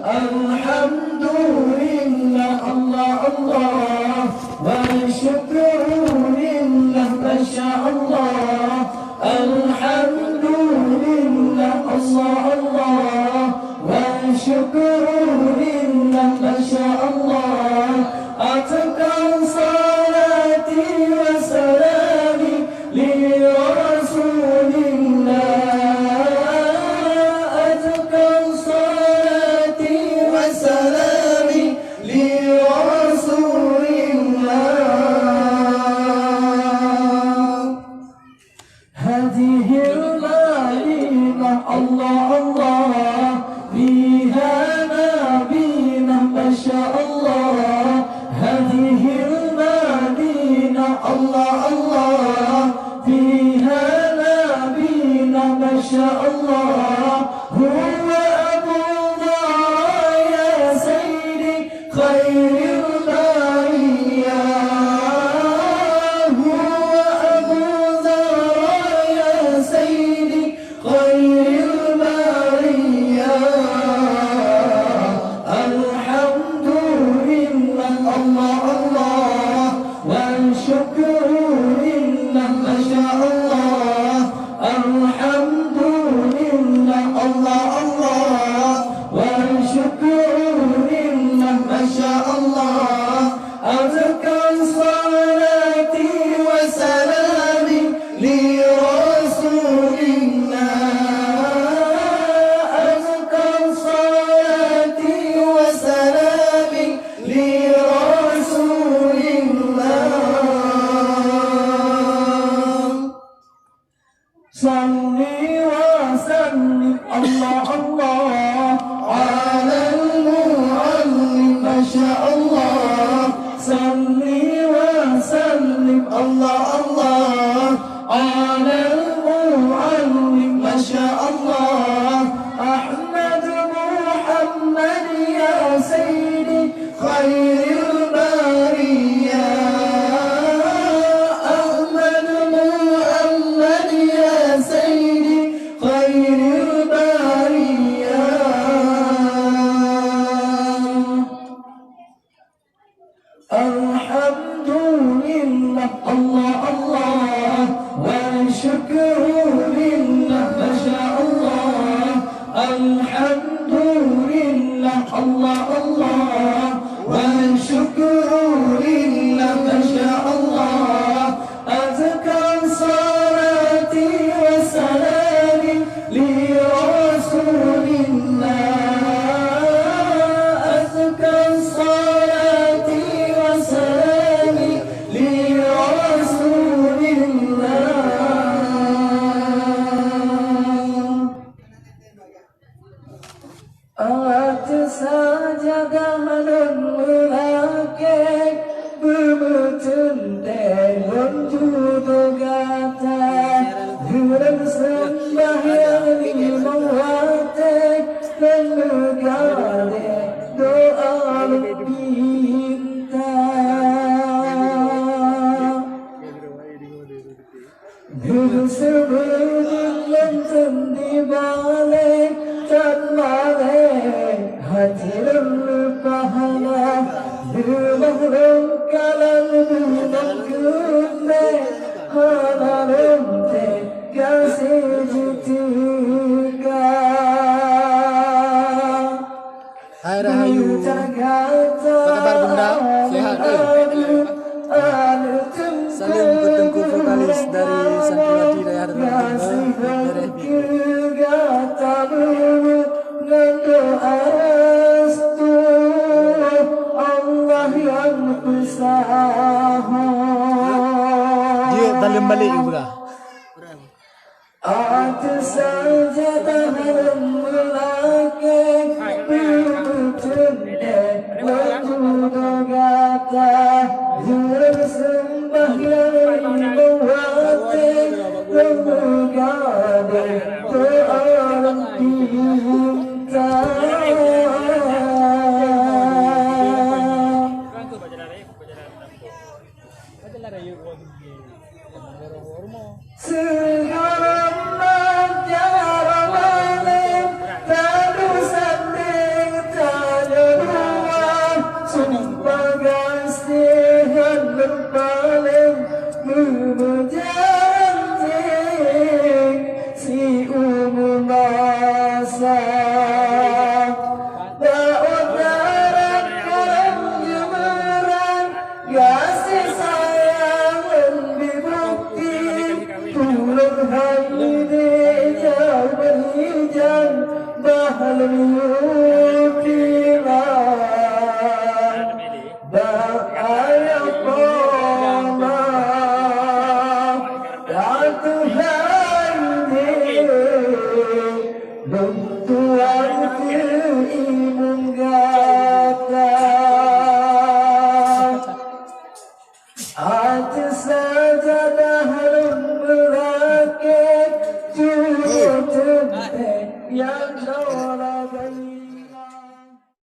Alhamdulillah, Allah Allah, wa syukrulillah, masya Allah. Alhamdulillah, Allah Allah, wa syukrulillah, masya Allah. Atqal salati wa salami li Allah Allah, fiha nabina, masya Allah. Hadihil Madinah, Allah Allah, fiha nabina, masya Allah. Huwa Abu Dhar ya Sayyidi khairil bariyah. Huwa Abu Dhar ya Sayyidi khairil Allah Allah, wa syukrulillah, masya Allah. Alhamdulillah, Allah Allah, wa syukrulillah, masya Allah. Azkar salati wa salami li Rasulillah. Azkar salati wa salami li Salli wa sallim, Allah Allah, ala al-mu'allim, masya Allah. Salli wa sallim, Allah Allah, ala al-mu'allim, masya Allah. Ahmad Muhammad ya Sayyidi khairil bariyah. Alhamdulillah, Allah Allah, wa syukrulillah, masya Allah. Alhamdulillah, Allah Allah, wa syukrulillah, masya Allah. Azkar salati wa salami li Rasulillah. Azkar salati wa salami li Rasulillah. Awat sajadah dan melakik bermutendai menjudu gata dengan sembahyang limawate dan megade doa minta. Bersebut lantun di balik dan balik hati pahala bermahrum kalan menangkunde halalan te kasih jutika. Hai Rahayu, apa kabar Bunda? Sehat ke? Salim Kutengku, vokalis dari Santriwati Daya Hartanah Allah yang besar. Dia dalam balik juga.